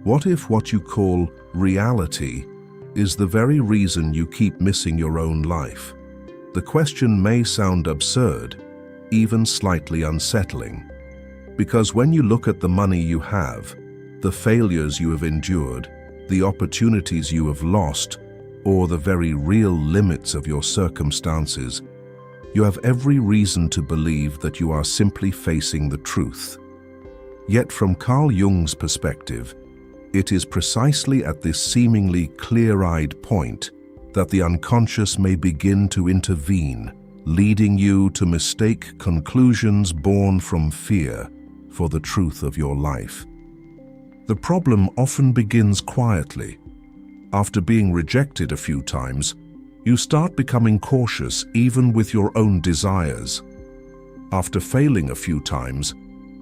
What if what you call reality is the very reason you keep missing your own life? The question may sound absurd, even slightly unsettling, because when you look at the money you have, the failures you have endured, the opportunities you have lost, or the very real limits of your circumstances, you have every reason to believe that you are simply facing the truth. Yet from Carl Jung's perspective, it is precisely at this seemingly clear-eyed point that the unconscious may begin to intervene, leading you to mistake conclusions born from fear for the truth of your life. The problem often begins quietly. After being rejected a few times, you start becoming cautious even with your own desires. After failing a few times,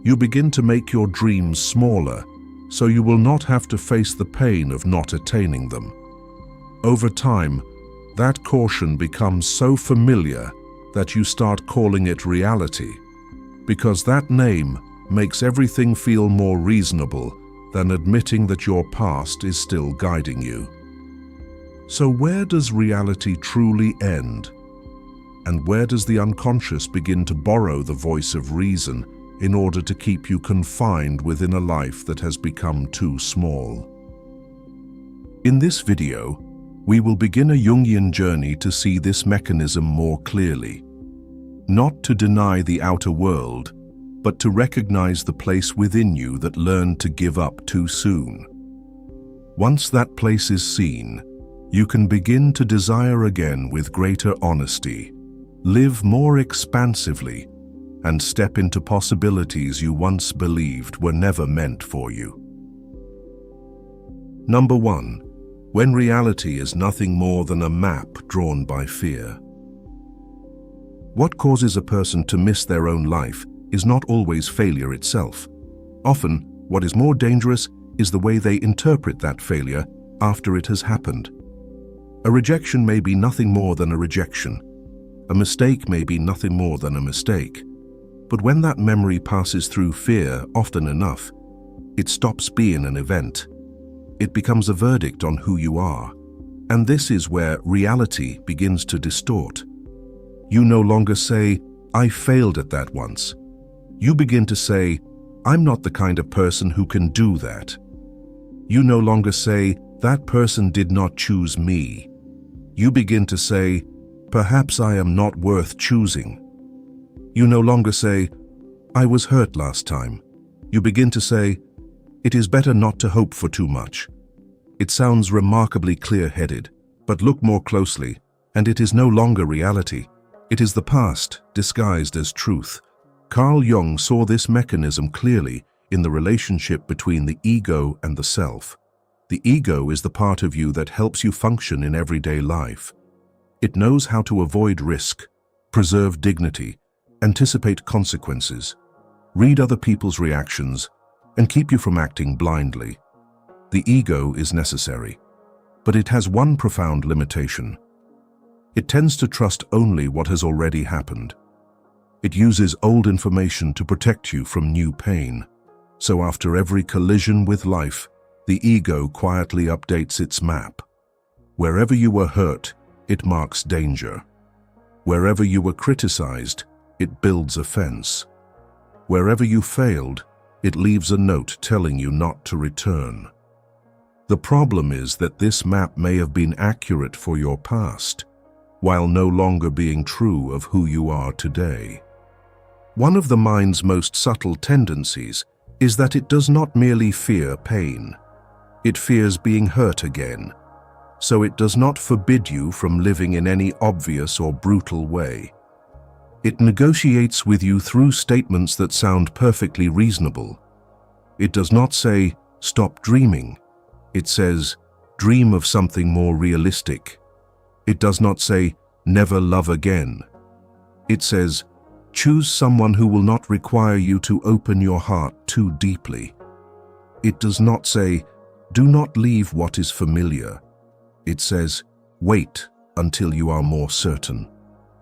you begin to make your dreams smaller, so you will not have to face the pain of not attaining them. Over time, that caution becomes so familiar that you start calling it reality, because that name makes everything feel more reasonable than admitting that your past is still guiding you. So where does reality truly end? And where does the unconscious begin to borrow the voice of reason in order to keep you confined within a life that has become too small? In this video, we will begin a Jungian journey to see this mechanism more clearly. Not to deny the outer world, but to recognize the place within you that learned to give up too soon. Once that place is seen, you can begin to desire again with greater honesty, live more expansively, and step into possibilities you once believed were never meant for you. Number 1. When reality is nothing more than a map drawn by fear. What causes a person to miss their own life is not always failure itself. Often, what is more dangerous is the way they interpret that failure after it has happened. A rejection may be nothing more than a rejection. A mistake may be nothing more than a mistake. But when that memory passes through fear often enough, it stops being an event. It becomes a verdict on who you are. And this is where reality begins to distort. You no longer say, "I failed at that once." You begin to say, "I'm not the kind of person who can do that." You no longer say, "That person did not choose me." You begin to say, "Perhaps I am not worth choosing." You no longer say, "I was hurt last time." You begin to say, "It is better not to hope for too much." It sounds remarkably clear-headed, but look more closely, and it is no longer reality. It is the past disguised as truth. Carl Jung saw this mechanism clearly in the relationship between the ego and the self. The ego is the part of you that helps you function in everyday life. It knows how to avoid risk, preserve dignity, anticipate consequences, read other people's reactions, and keep you from acting blindly. The ego is necessary, but it has one profound limitation. It tends to trust only what has already happened. It uses old information to protect you from new pain. So after every collision with life, the ego quietly updates its map. Wherever you were hurt, it marks danger. Wherever you were criticized, it builds a fence. Wherever you failed, it leaves a note telling you not to return. The problem is that this map may have been accurate for your past, while no longer being true of who you are today. One of the mind's most subtle tendencies is that it does not merely fear pain. It fears being hurt again, so it does not forbid you from living in any obvious or brutal way. It negotiates with you through statements that sound perfectly reasonable. It does not say, "Stop dreaming." It says, "Dream of something more realistic." It does not say, "Never love again." It says, "Choose someone who will not require you to open your heart too deeply." It does not say, "Do not leave what is familiar." It says, "Wait until you are more certain."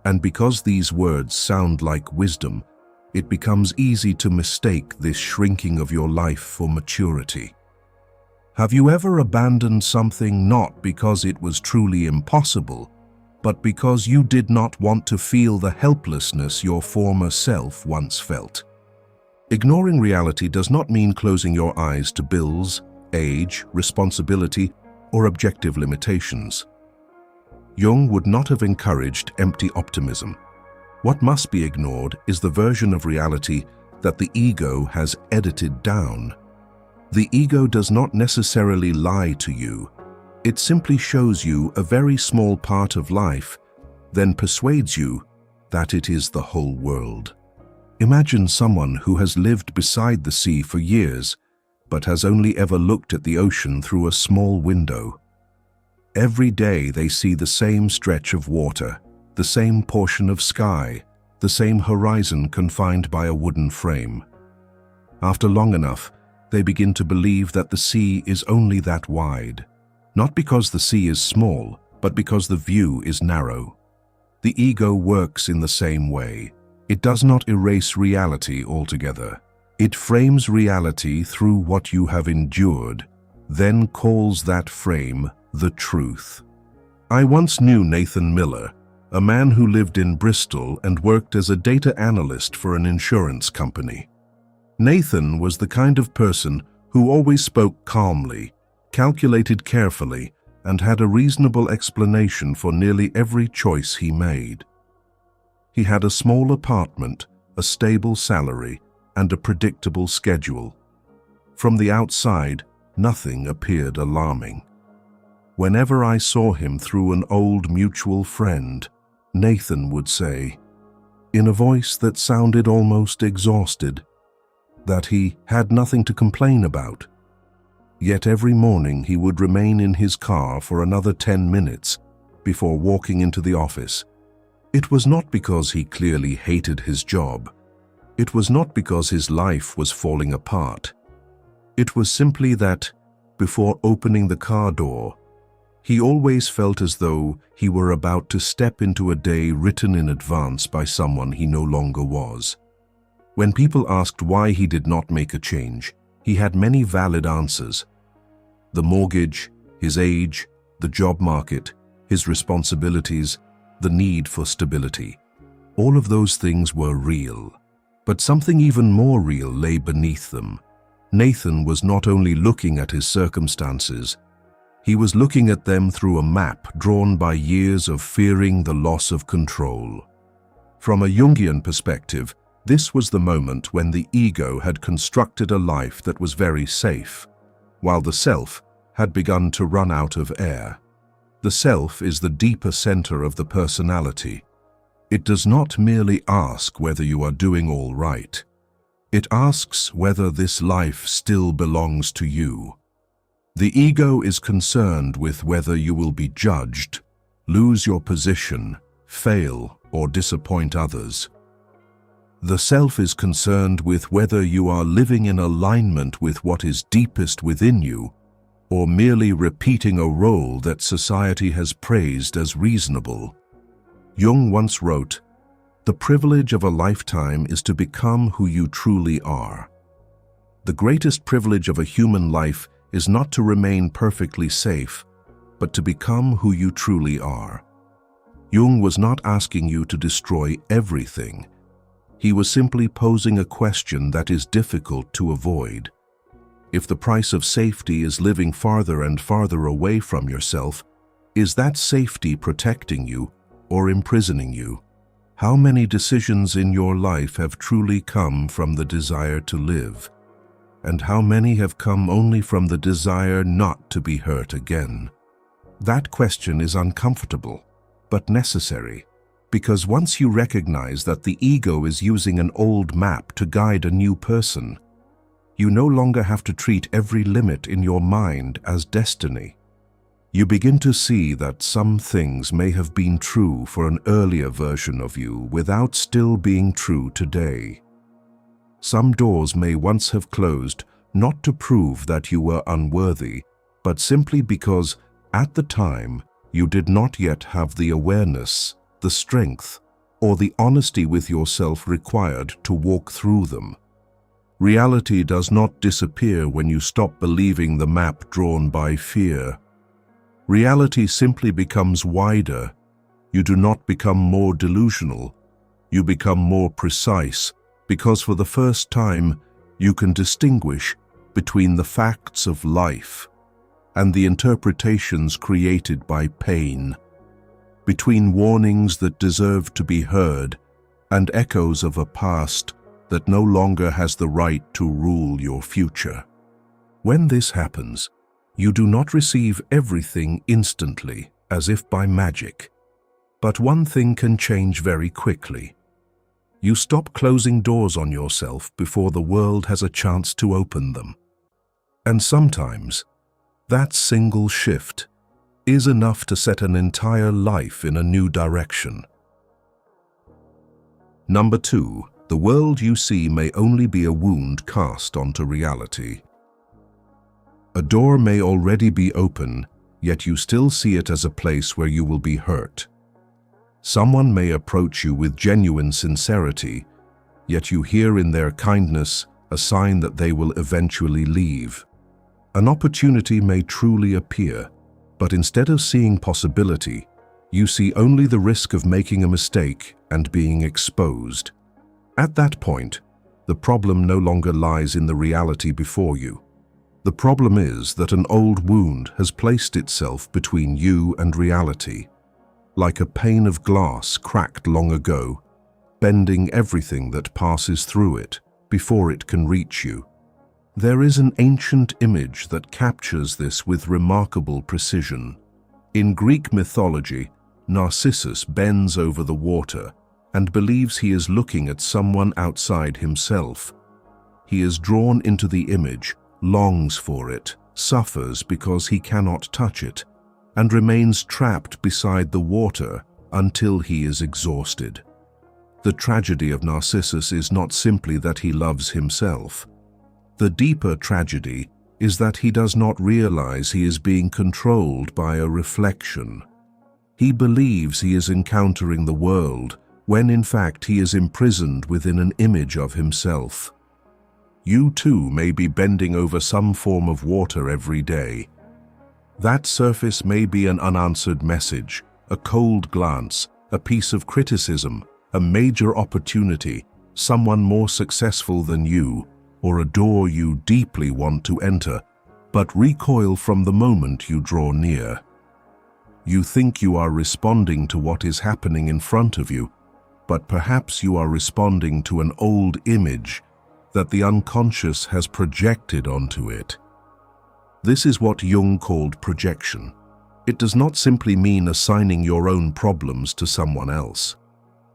And because these words sound like wisdom, it becomes easy to mistake this shrinking of your life for maturity. Have you ever abandoned something not because it was truly impossible, but because you did not want to feel the helplessness your former self once felt? Ignoring reality does not mean closing your eyes to bills, age, responsibility, or objective limitations. Jung would not have encouraged empty optimism. What must be ignored is the version of reality that the ego has edited down. The ego does not necessarily lie to you. It simply shows you a very small part of life, then persuades you that it is the whole world. Imagine someone who has lived beside the sea for years, but has only ever looked at the ocean through a small window. Every day they see the same stretch of water, the same portion of sky, the same horizon confined by a wooden frame. After long enough, they begin to believe that the sea is only that wide, not because the sea is small, but because the view is narrow. The ego works in the same way. It does not erase reality altogether. It frames reality through what you have endured, then calls that frame the truth. I once knew Nathan Miller, a man who lived in Bristol and worked as a data analyst for an insurance company. Nathan was the kind of person who always spoke calmly, calculated carefully, and had a reasonable explanation for nearly every choice he made. He had a small apartment, a stable salary, and a predictable schedule. From the outside, nothing appeared alarming. Whenever I saw him through an old mutual friend, Nathan would say, in a voice that sounded almost exhausted, that he had nothing to complain about. Yet every morning he would remain in his car for another 10 minutes before walking into the office. It was not because he clearly hated his job. It was not because his life was falling apart. It was simply that, before opening the car door, he always felt as though he were about to step into a day written in advance by someone he no longer was. When people asked why he did not make a change, he had many valid answers. The mortgage, his age, the job market, his responsibilities, the need for stability. All of those things were real. But something even more real lay beneath them. Nathan was not only looking at his circumstances, he was looking at them through a map drawn by years of fearing the loss of control. From a Jungian perspective, this was the moment when the ego had constructed a life that was very safe, while the self had begun to run out of air. The self is the deeper center of the personality. It does not merely ask whether you are doing all right. It asks whether this life still belongs to you. The ego is concerned with whether you will be judged, lose your position, fail, or disappoint others. The self is concerned with whether you are living in alignment with what is deepest within you, or merely repeating a role that society has praised as reasonable. Jung once wrote, "The privilege of a lifetime is to become who you truly are." The greatest privilege of a human life is not to remain perfectly safe, but to become who you truly are. Jung was not asking you to destroy everything. He was simply posing a question that is difficult to avoid. If the price of safety is living farther and farther away from yourself, is that safety protecting you or imprisoning you? How many decisions in your life have truly come from the desire to live? And how many have come only from the desire not to be hurt again? That question is uncomfortable, but necessary, because once you recognize that the ego is using an old map to guide a new person, you no longer have to treat every limit in your mind as destiny. You begin to see that some things may have been true for an earlier version of you without still being true today. Some doors may once have closed, not to prove that you were unworthy, but simply because, at the time, you did not yet have the awareness, the strength, or the honesty with yourself required to walk through them. Reality does not disappear when you stop believing the map drawn by fear. Reality simply becomes wider. You do not become more delusional. You become more precise, because for the first time, you can distinguish between the facts of life and the interpretations created by pain, between warnings that deserve to be heard and echoes of a past that no longer has the right to rule your future. When this happens, you do not receive everything instantly, as if by magic. But one thing can change very quickly. You stop closing doors on yourself before the world has a chance to open them. And sometimes, that single shift is enough to set an entire life in a new direction. Number 2. The world you see may only be a wound cast onto reality. A door may already be open, yet you still see it as a place where you will be hurt. Someone may approach you with genuine sincerity, yet you hear in their kindness a sign that they will eventually leave. An opportunity may truly appear, but instead of seeing possibility, you see only the risk of making a mistake and being exposed. At that point, the problem no longer lies in the reality before you. The problem is that an old wound has placed itself between you and reality, like a pane of glass cracked long ago, bending everything that passes through it before it can reach you. There is an ancient image that captures this with remarkable precision. In Greek mythology, Narcissus bends over the water and believes he is looking at someone outside himself. He is drawn into the image, longs for it, suffers because he cannot touch it, and remains trapped beside the water until he is exhausted. The tragedy of Narcissus is not simply that he loves himself. The deeper tragedy is that he does not realize he is being controlled by a reflection. He believes he is encountering the world, when in fact he is imprisoned within an image of himself. You too may be bending over some form of water every day. That surface may be an unanswered message, a cold glance, a piece of criticism, a major opportunity, someone more successful than you, or a door you deeply want to enter, but recoil from the moment you draw near. You think you are responding to what is happening in front of you, but perhaps you are responding to an old image that the unconscious has projected onto it. This is what Jung called projection. It does not simply mean assigning your own problems to someone else.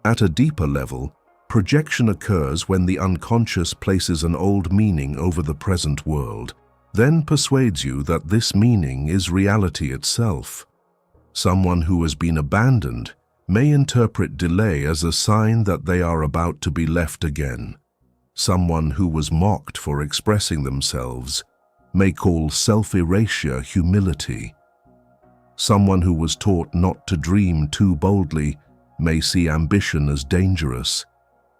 At a deeper level, projection occurs when the unconscious places an old meaning over the present world, then persuades you that this meaning is reality itself. Someone who has been abandoned may interpret delay as a sign that they are about to be left again. Someone who was mocked for expressing themselves may call self-erasure humility. Someone who was taught not to dream too boldly may see ambition as dangerous,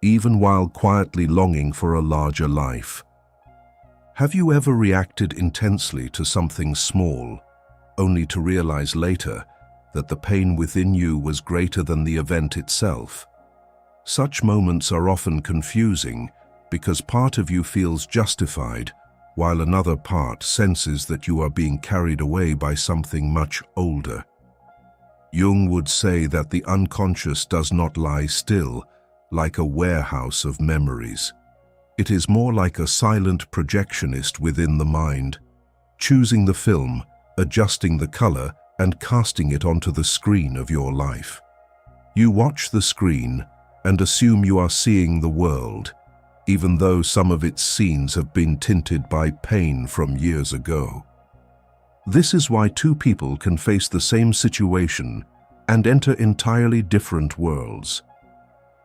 even while quietly longing for a larger life. Have you ever reacted intensely to something small, only to realize later that the pain within you was greater than the event itself? Such moments are often confusing because part of you feels justified, while another part senses that you are being carried away by something much older. Jung would say that the unconscious does not lie still, like a warehouse of memories. It is more like a silent projectionist within the mind, choosing the film, adjusting the color, and casting it onto the screen of your life. You watch the screen and assume you are seeing the world, even though some of its scenes have been tinted by pain from years ago. This is why two people can face the same situation and enter entirely different worlds.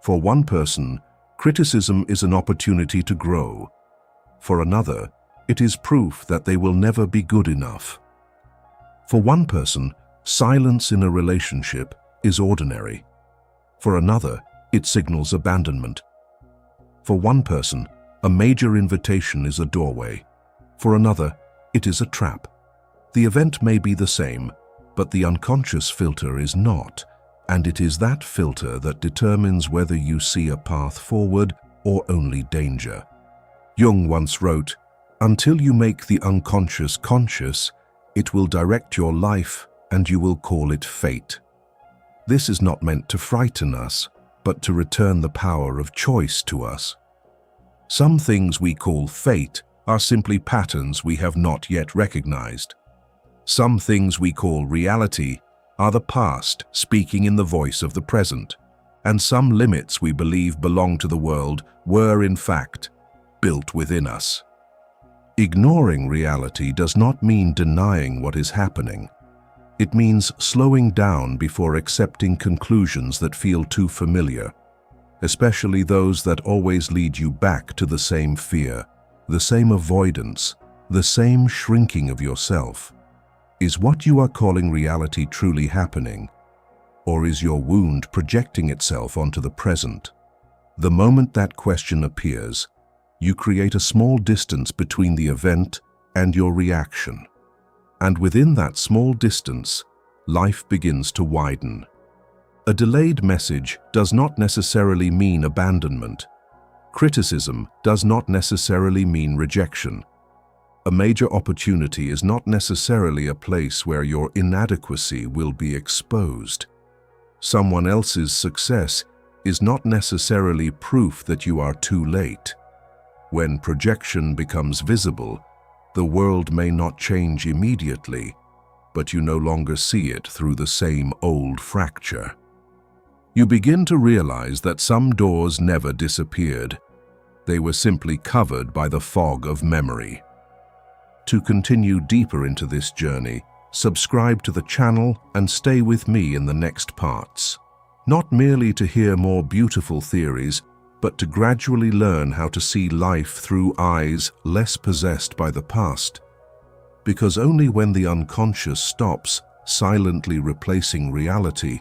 For one person, criticism is an opportunity to grow. For another, it is proof that they will never be good enough. For one person, silence in a relationship is ordinary. For another, it signals abandonment. For one person, A major invitation is a doorway. For another, it is a trap. The event may be the same, but the unconscious filter is not, and it is that filter that determines whether you see a path forward or only danger. Jung once wrote, "Until you make the unconscious conscious, it will direct your life and you will call it fate." This is not meant to frighten us, but to return the power of choice to us. Some things we call fate are simply patterns we have not yet recognized. Some things we call reality are the past speaking in the voice of the present, and some limits we believe belong to the world were, in fact, built within us. Ignoring reality does not mean denying what is happening. It means slowing down before accepting conclusions that feel too familiar, especially those that always lead you back to the same fear, the same avoidance, the same shrinking of yourself. Is what you are calling reality truly happening, or is your wound projecting itself onto the present? The moment that question appears, you create a small distance between the event and your reaction. And within that small distance, life begins to widen. A delayed message does not necessarily mean abandonment. Criticism does not necessarily mean rejection. A major opportunity is not necessarily a place where your inadequacy will be exposed. Someone else's success is not necessarily proof that you are too late. When projection becomes visible, the world may not change immediately, but you no longer see it through the same old fracture. You begin to realize that some doors never disappeared. They were simply covered by the fog of memory. To continue deeper into this journey, subscribe to the channel and stay with me in the next parts. Not merely to hear more beautiful theories, but to gradually learn how to see life through eyes less possessed by the past. Because only when the unconscious stops silently replacing reality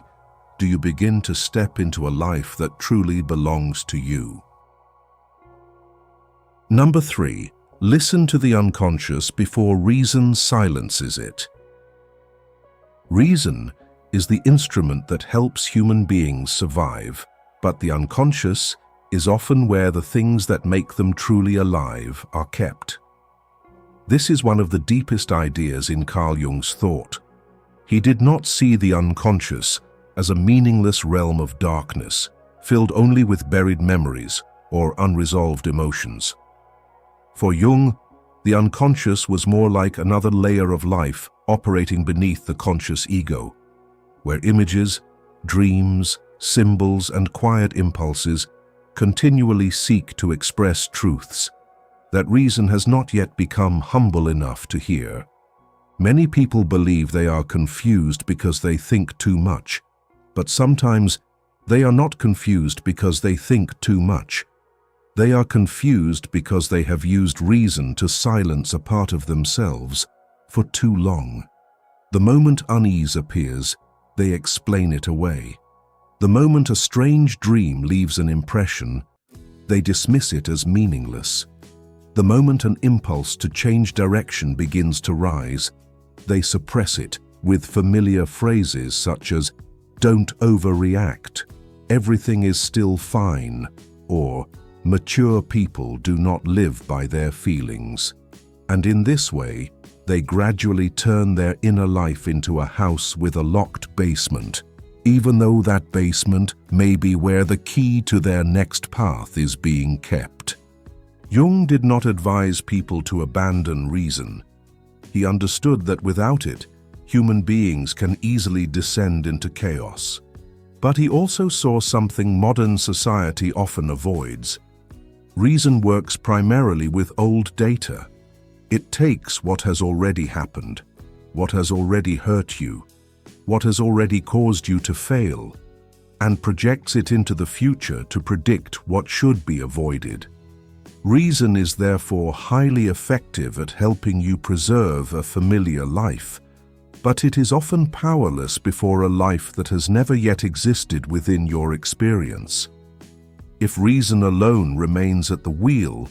do you begin to step into a life that truly belongs to you. Number 3. Listen to the unconscious before reason silences it. Reason is the instrument that helps human beings survive, but the unconscious is often where the things that make them truly alive are kept. This is one of the deepest ideas in Carl Jung's thought. He did not see the unconscious as a meaningless realm of darkness, filled only with buried memories or unresolved emotions. For Jung, the unconscious was more like another layer of life operating beneath the conscious ego, where images, dreams, symbols, and quiet impulses continually seek to express truths that reason has not yet become humble enough to hear. Many people believe they are confused because they think too much, but sometimes they are not confused because they think too much. They are confused because they have used reason to silence a part of themselves for too long. The moment unease appears, they explain it away. The moment a strange dream leaves an impression, they dismiss it as meaningless. The moment an impulse to change direction begins to rise, they suppress it with familiar phrases such as, "Don't overreact," "Everything is still fine," or "Mature people do not live by their feelings." And in this way, they gradually turn their inner life into a house with a locked basement, even though that basement may be where the key to their next path is being kept. Jung did not advise people to abandon reason. He understood that without it, human beings can easily descend into chaos. But he also saw something modern society often avoids. Reason works primarily with old data. It takes what has already happened, what has already hurt you, what has already caused you to fail, and projects it into the future to predict what should be avoided. Reason is therefore highly effective at helping you preserve a familiar life, but it is often powerless before a life that has never yet existed within your experience. If reason alone remains at the wheel,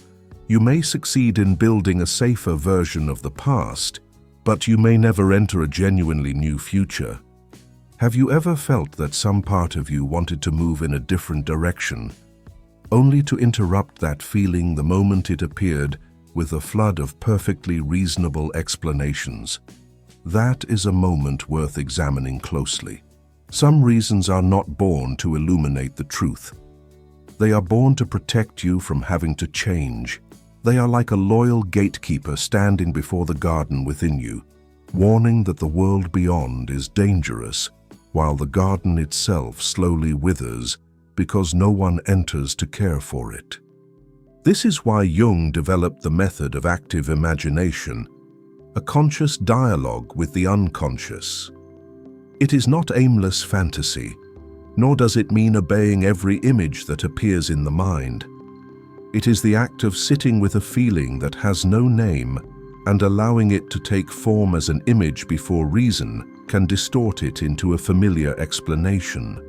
You may succeed in building a safer version of the past, but you may never enter a genuinely new future. Have you ever felt that some part of you wanted to move in a different direction, only to interrupt that feeling the moment it appeared with a flood of perfectly reasonable explanations? That is a moment worth examining closely. Some reasons are not born to illuminate the truth. They are born to protect you from having to change. They are like a loyal gatekeeper standing before the garden within you, warning that the world beyond is dangerous, while the garden itself slowly withers because no one enters to care for it. This is why Jung developed the method of active imagination, a conscious dialogue with the unconscious. It is not aimless fantasy, nor does it mean obeying every image that appears in the mind. It is the act of sitting with a feeling that has no name and allowing it to take form as an image before reason can distort it into a familiar explanation.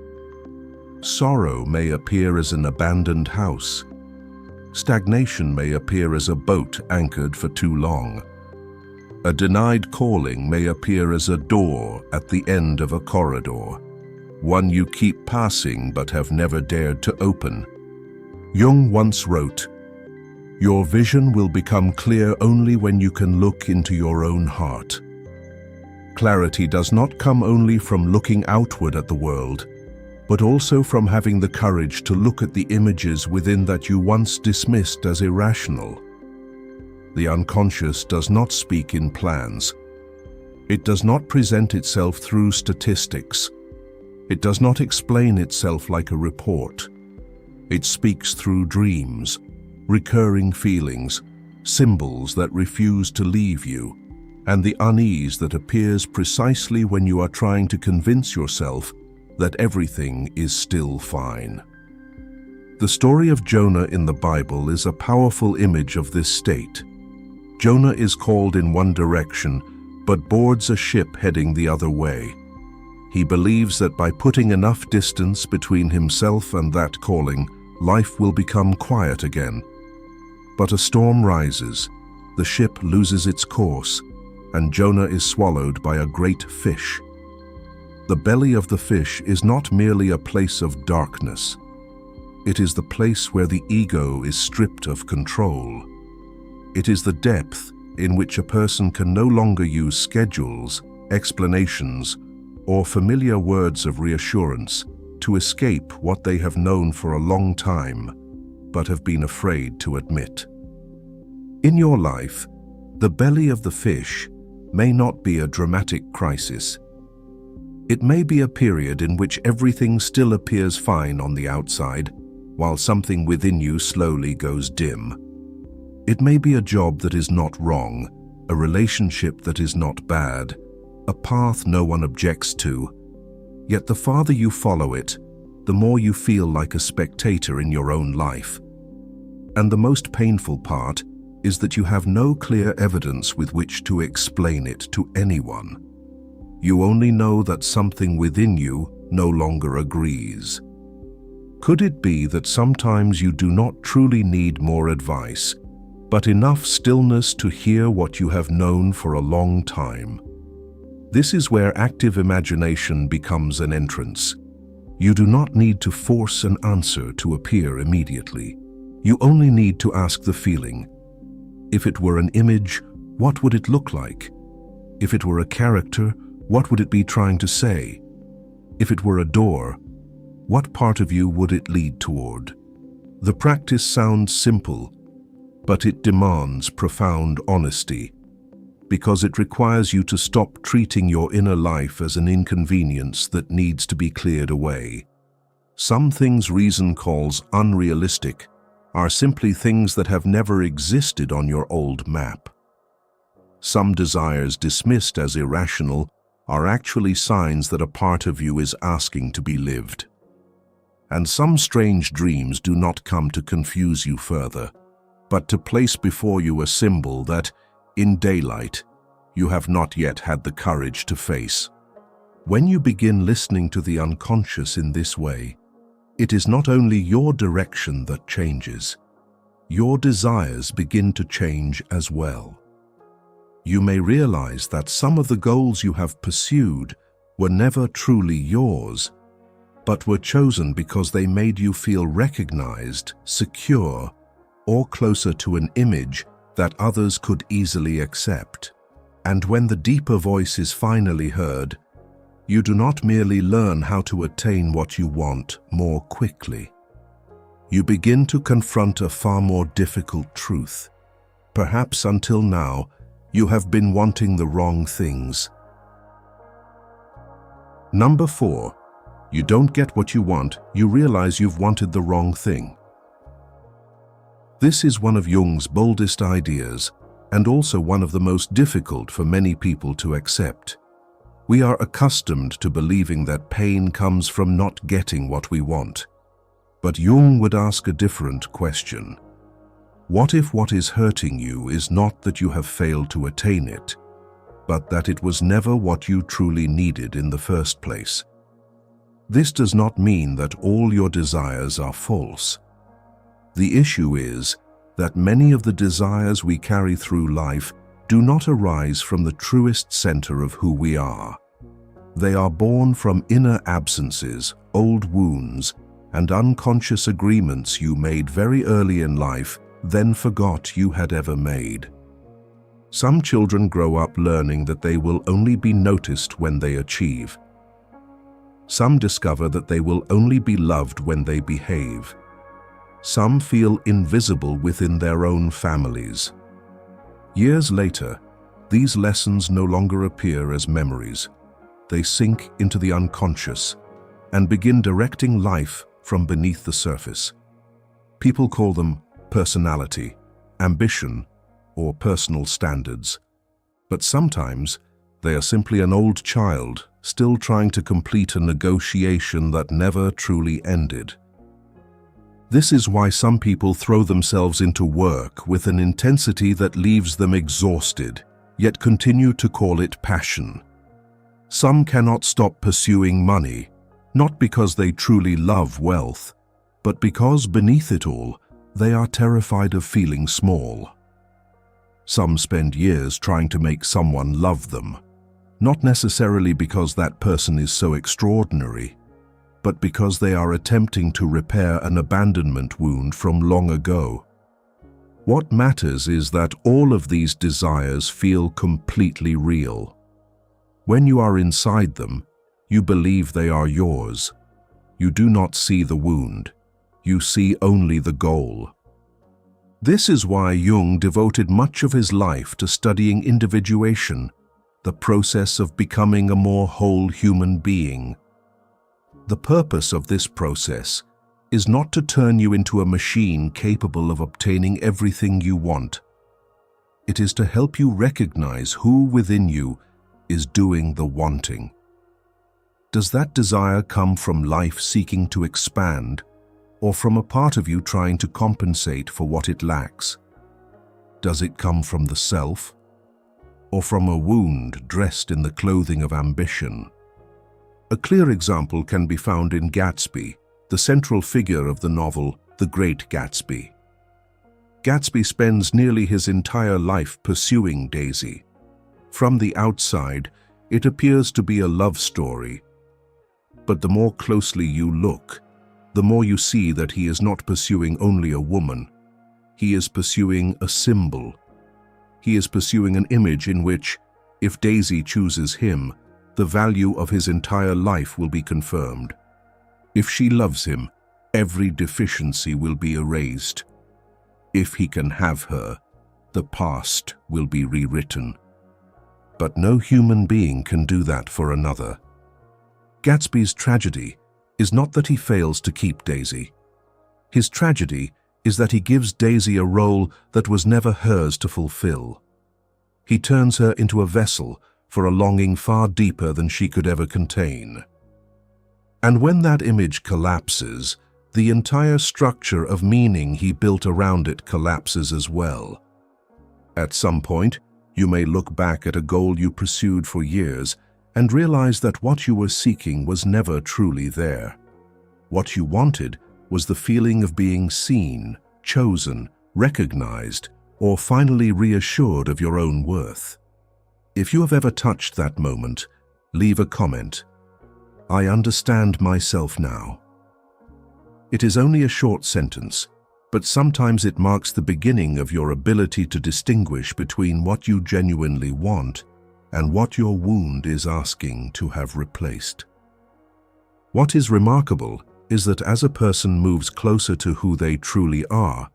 Sorrow may appear as an abandoned house. Stagnation may appear as a boat anchored for too long. A denied calling may appear as a door at the end of a corridor, one you keep passing but have never dared to open. Jung once wrote, "Your vision will become clear only when you can look into your own heart." Clarity does not come only from looking outward at the world, but also from having the courage to look at the images within that you once dismissed as irrational. The unconscious does not speak in plans. It does not present itself through statistics. It does not explain itself like a report. It speaks through dreams, recurring feelings, symbols that refuse to leave you, and the unease that appears precisely when you are trying to convince yourself that everything is still fine. The story of Jonah in the Bible is a powerful image of this state. Jonah is called in one direction, but boards a ship heading the other way. He believes that by putting enough distance between himself and that calling, life will become quiet again. But a storm rises, the ship loses its course, and Jonah is swallowed by a great fish. The belly of the fish is not merely a place of darkness. It is the place where the ego is stripped of control. It is the depth in which a person can no longer use schedules, explanations, or familiar words of reassurance to escape what they have known for a long time, but have been afraid to admit. In your life, the belly of the fish may not be a dramatic crisis. It may be a period in which everything still appears fine on the outside, while something within you slowly goes dim. It may be a job that is not wrong, a relationship that is not bad, a path no one objects to. Yet the farther you follow it, the more you feel like a spectator in your own life. And the most painful part is that you have no clear evidence with which to explain it to anyone. You only know that something within you no longer agrees. Could it be that sometimes you do not truly need more advice, but enough stillness to hear what you have known for a long time? This is where active imagination becomes an entrance. You do not need to force an answer to appear immediately. You only need to ask the feeling. If it were an image, what would it look like? If it were a character, what would it be trying to say? If it were a door, what part of you would it lead toward? The practice sounds simple, but it demands profound honesty, because it requires you to stop treating your inner life as an inconvenience that needs to be cleared away. Some things reason calls unrealistic are simply things that have never existed on your old map. Some desires dismissed as irrational are actually signs that a part of you is asking to be lived. And some strange dreams do not come to confuse you further, but to place before you a symbol that, in daylight, you have not yet had the courage to face. When you begin listening to the unconscious in this way, it is not only your direction that changes. your desires begin to change as well. You may realize that some of the goals you have pursued were never truly yours, but were chosen because they made you feel recognized, secure, or closer to an image that others could easily accept. And when the deeper voice is finally heard, you do not merely learn how to attain what you want more quickly. You begin to confront a far more difficult truth. Perhaps until now, you have been wanting the wrong things. Number 4. You don't get what you want, you realize you've wanted the wrong thing. This is one of Jung's boldest ideas, and also one of the most difficult for many people to accept. We are accustomed to believing that pain comes from not getting what we want. But Jung would ask a different question. What if what is hurting you is not that you have failed to attain it, but that it was never what you truly needed in the first place? This does not mean that all your desires are false. The issue is that many of the desires we carry through life do not arise from the truest center of who we are. They are born from inner absences, old wounds, and unconscious agreements you made very early in life, then forgot you had ever made. Some children grow up learning that they will only be noticed when they achieve. Some discover that they will only be loved when they behave. Some feel invisible within their own families. Years later, these lessons no longer appear as memories. They sink into the unconscious and begin directing life from beneath the surface. People call them personality, ambition, or personal standards. But sometimes they are simply an old child still trying to complete a negotiation that never truly ended. This is why some people throw themselves into work with an intensity that leaves them exhausted, yet continue to call it passion. Some cannot stop pursuing money, not because they truly love wealth, but because beneath it all, they are terrified of feeling small. Some spend years trying to make someone love them, not necessarily because that person is so extraordinary, but because they are attempting to repair an abandonment wound from long ago. What matters is that all of these desires feel completely real. When you are inside them, you believe they are yours. You do not see the wound. You see only the goal. This is why Jung devoted much of his life to studying individuation, the process of becoming a more whole human being. The purpose of this process is not to turn you into a machine capable of obtaining everything you want. It is to help you recognize who within you is doing the wanting. Does that desire come from life seeking to expand, or from a part of you trying to compensate for what it lacks? Does it come from the self, or from a wound dressed in the clothing of ambition? A clear example can be found in Gatsby, the central figure of the novel The Great Gatsby. Gatsby spends nearly his entire life pursuing Daisy. From the outside, it appears to be a love story. But the more closely you look, the more you see that he is not pursuing only a woman. He is pursuing a symbol. He is pursuing an image in which, if Daisy chooses him, the value of his entire life will be confirmed. If she loves him, every deficiency will be erased. If he can have her, the past will be rewritten. But no human being can do that for another. Gatsby's tragedy is not that he fails to keep Daisy. His tragedy is that he gives Daisy a role that was never hers to fulfill. He turns her into a vessel for a longing far deeper than she could ever contain. And when that image collapses, the entire structure of meaning he built around it collapses as well. At some point, you may look back at a goal you pursued for years and realize that what you were seeking was never truly there. What you wanted was the feeling of being seen, chosen, recognized, or finally reassured of your own worth. If you have ever touched that moment, leave a comment. I understand myself now. It is only a short sentence, but sometimes it marks the beginning of your ability to distinguish between what you genuinely want and what your wound is asking to have replaced. What is remarkable is that as a person moves closer to who they truly are,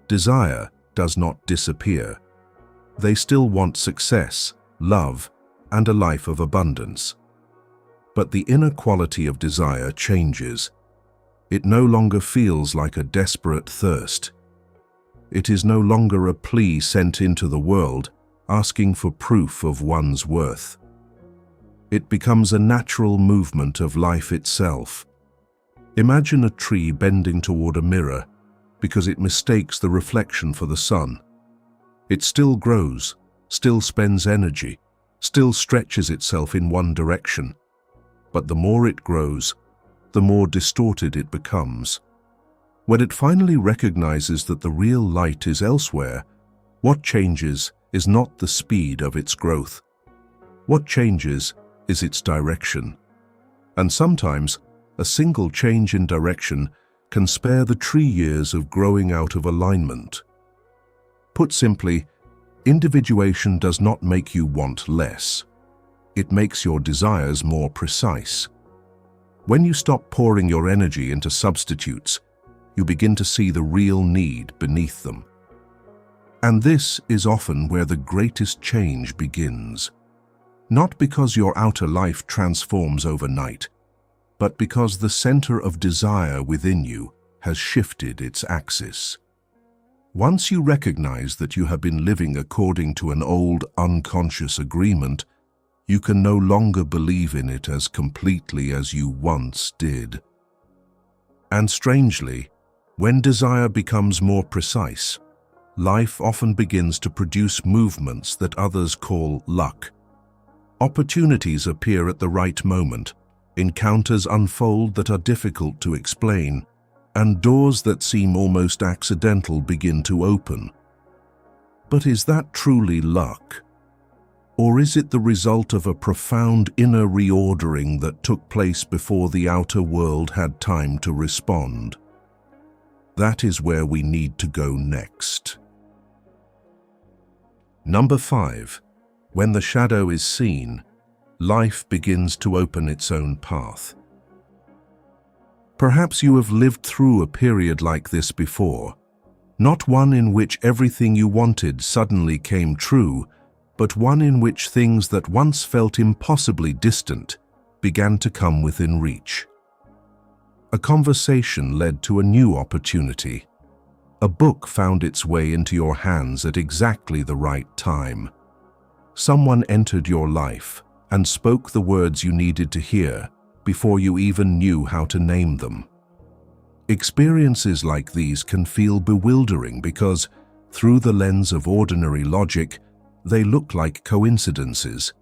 desire does not disappear. They still want success, love, and a life of abundance. But the inner quality of desire changes. It no longer feels like a desperate thirst. It is no longer a plea sent into the world asking for proof of one's worth. It becomes a natural movement of life itself. Imagine a tree bending toward a mirror because it mistakes the reflection for the sun. It still grows, still spends energy, still stretches itself in one direction. But the more it grows, the more distorted it becomes. When it finally recognizes that the real light is elsewhere, what changes is not the speed of its growth. What changes is its direction. And sometimes, a single change in direction can spare the tree years of growing out of alignment. Put simply, individuation does not make you want less. It makes your desires more precise. When you stop pouring your energy into substitutes, you begin to see the real need beneath them. And this is often where the greatest change begins. Not because your outer life transforms overnight, but because the center of desire within you has shifted its axis. Once you recognize that you have been living according to an old unconscious agreement, you can no longer believe in it as completely as you once did. And strangely, when desire becomes more precise, life often begins to produce movements that others call luck. Opportunities appear at the right moment, encounters unfold that are difficult to explain, and doors that seem almost accidental begin to open. But is that truly luck? Or is it the result of a profound inner reordering that took place before the outer world had time to respond? That is where we need to go next. Number 5. When the shadow is seen, life begins to open its own path. Perhaps you have lived through a period like this before, not one in which everything you wanted suddenly came true, but one in which things that once felt impossibly distant began to come within reach. A conversation led to a new opportunity. A book found its way into your hands at exactly the right time. Someone entered your life and spoke the words you needed to hear before you even knew how to name them. Experiences like these can feel bewildering because, through the lens of ordinary logic, they look like coincidences.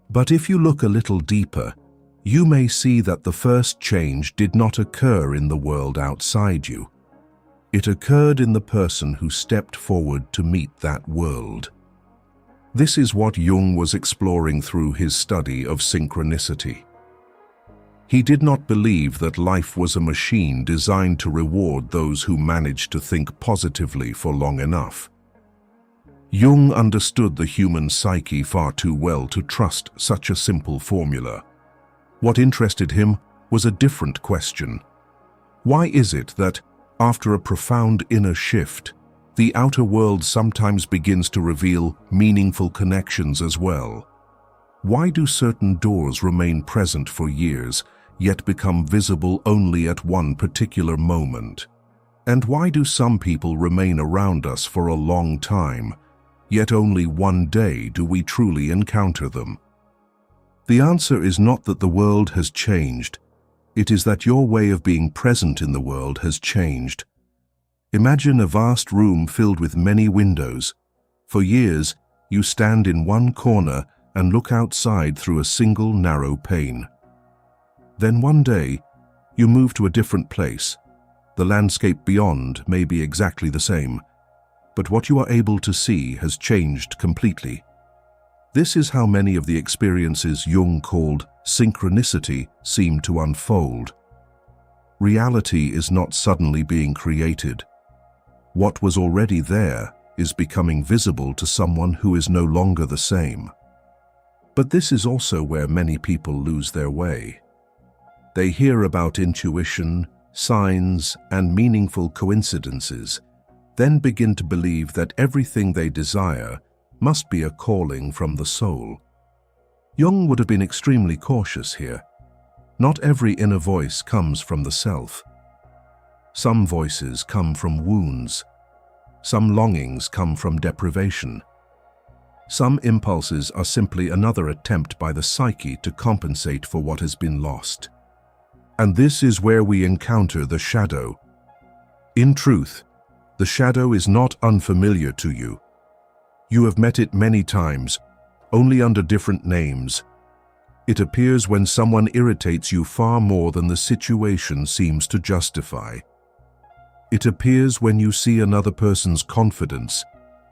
But if you look a little deeper, you may see that the first change did not occur in the world outside you. It occurred in the person who stepped forward to meet that world. This is what Jung was exploring through his study of synchronicity. He did not believe that life was a machine designed to reward those who managed to think positively for long enough. Jung understood the human psyche far too well to trust such a simple formula. What interested him was a different question. Why is it that, after a profound inner shift, the outer world sometimes begins to reveal meaningful connections as well? Why do certain doors remain present for years, yet become visible only at one particular moment? And why do some people remain around us for a long time, yet only one day do we truly encounter them? The answer is not that the world has changed. It is that your way of being present in the world has changed. Imagine a vast room filled with many windows. For years, you stand in one corner and look outside through a single narrow pane. Then one day, you move to a different place. The landscape beyond may be exactly the same, but what you are able to see has changed completely. This is how many of the experiences Jung called synchronicity seem to unfold. Reality is not suddenly being created. What was already there is becoming visible to someone who is no longer the same. But this is also where many people lose their way. They hear about intuition, signs, and meaningful coincidences, then begin to believe that everything they desire must be a calling from the soul. Jung would have been extremely cautious here. Not every inner voice comes from the self. Some voices come from wounds. Some longings come from deprivation. Some impulses are simply another attempt by the psyche to compensate for what has been lost. And this is where we encounter the shadow. In truth, the shadow is not unfamiliar to you. You have met it many times, only under different names. It appears when someone irritates you far more than the situation seems to justify. It appears when you see another person's confidence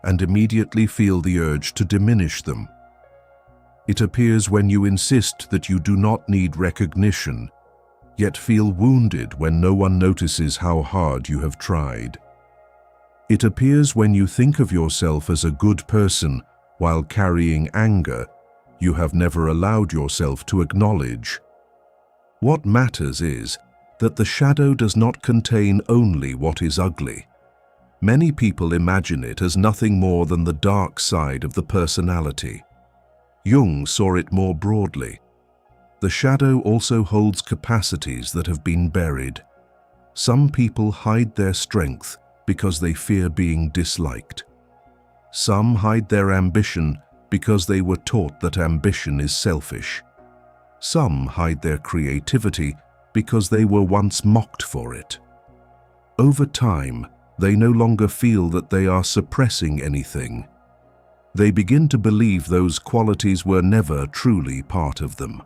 and immediately feel the urge to diminish them. It appears when you insist that you do not need recognition, yet feel wounded when no one notices how hard you have tried. It appears when you think of yourself as a good person while carrying anger you have never allowed yourself to acknowledge. What matters is that the shadow does not contain only what is ugly. Many people imagine it as nothing more than the dark side of the personality. Jung saw it more broadly. The shadow also holds capacities that have been buried. Some people hide their strength because they fear being disliked. Some hide their ambition because they were taught that ambition is selfish. Some hide their creativity because they were once mocked for it. Over time, they no longer feel that they are suppressing anything. They begin to believe those qualities were never truly part of them.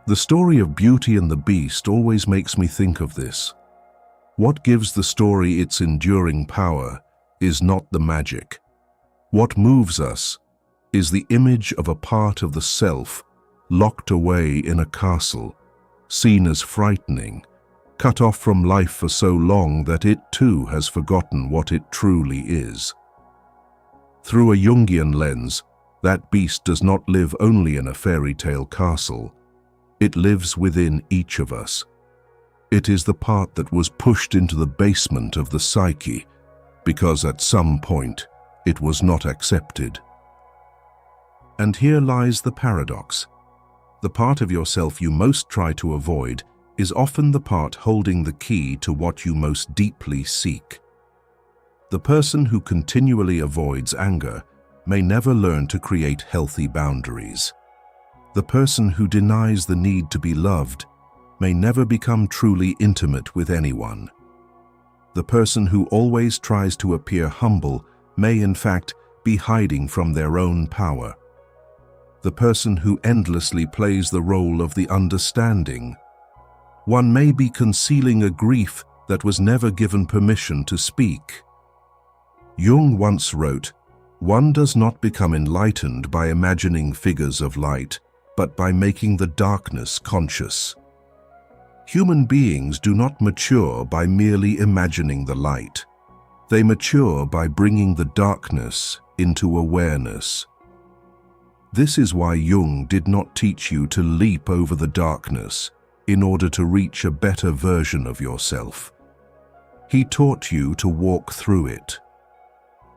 The story of Beauty and the Beast always makes me think of this. What gives the story its enduring power is not the magic. What moves us is the image of a part of the self locked away in a castle, seen as frightening, cut off from life for so long that it too has forgotten what it truly is. Through a Jungian lens, that beast does not live only in a fairy tale castle. It lives within each of us. It is the part that was pushed into the basement of the psyche because at some point it was not accepted. And here lies the paradox. The part of yourself you most try to avoid is often the part holding the key to what you most deeply seek. The person who continually avoids anger may never learn to create healthy boundaries. The person who denies the need to be loved may never become truly intimate with anyone. The person who always tries to appear humble may in fact be hiding from their own power. The person who endlessly plays the role of the understanding. One may be concealing a grief that was never given permission to speak. Jung once wrote, "One does not become enlightened by imagining figures of light, but by making the darkness conscious." Human beings do not mature by merely imagining the light. They mature by bringing the darkness into awareness. This is why Jung did not teach you to leap over the darkness in order to reach a better version of yourself. He taught you to walk through it.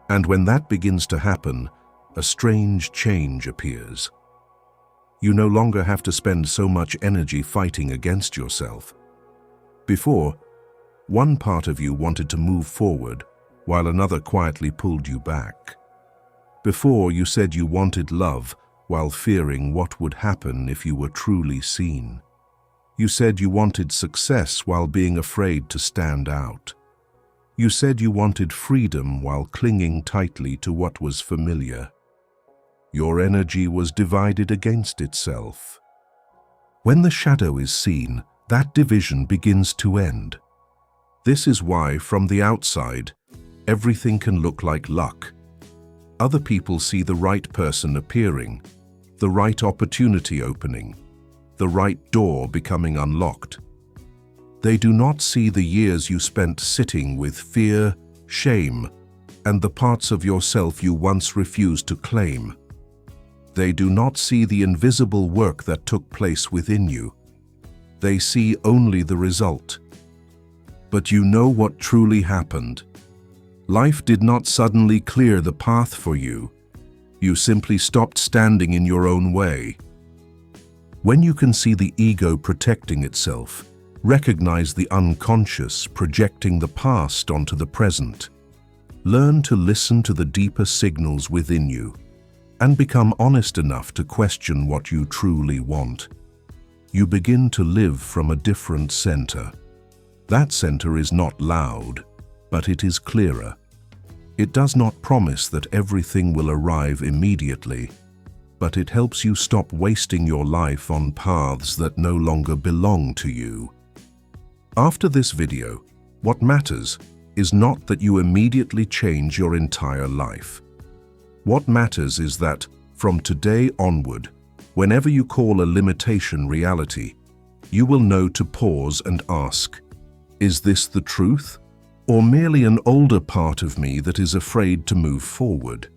And when that begins to happen, a strange change appears. You no longer have to spend so much energy fighting against yourself. Before, one part of you wanted to move forward, while another quietly pulled you back. Before, you said you wanted love, while fearing what would happen if you were truly seen. You said you wanted success while being afraid to stand out. You said you wanted freedom while clinging tightly to what was familiar. Your energy was divided against itself. When the shadow is seen, that division begins to end. This is why, from the outside, everything can look like luck. Other people see the right person appearing, the right opportunity opening, the right door becoming unlocked. They do not see the years you spent sitting with fear, shame, and the parts of yourself you once refused to claim. They do not see the invisible work that took place within you. They see only the result. But you know what truly happened. Life did not suddenly clear the path for you. You simply stopped standing in your own way. When you can see the ego protecting itself, recognize the unconscious projecting the past onto the present, learn to listen to the deeper signals within you, and become honest enough to question what you truly want, you begin to live from a different center. That center is not loud, but it is clearer. It does not promise that everything will arrive immediately, but it helps you stop wasting your life on paths that no longer belong to you. After this video, what matters is not that you immediately change your entire life. What matters is that, from today onward, whenever you call a limitation reality, you will know to pause and ask, is this the truth, or merely an older part of me that is afraid to move forward?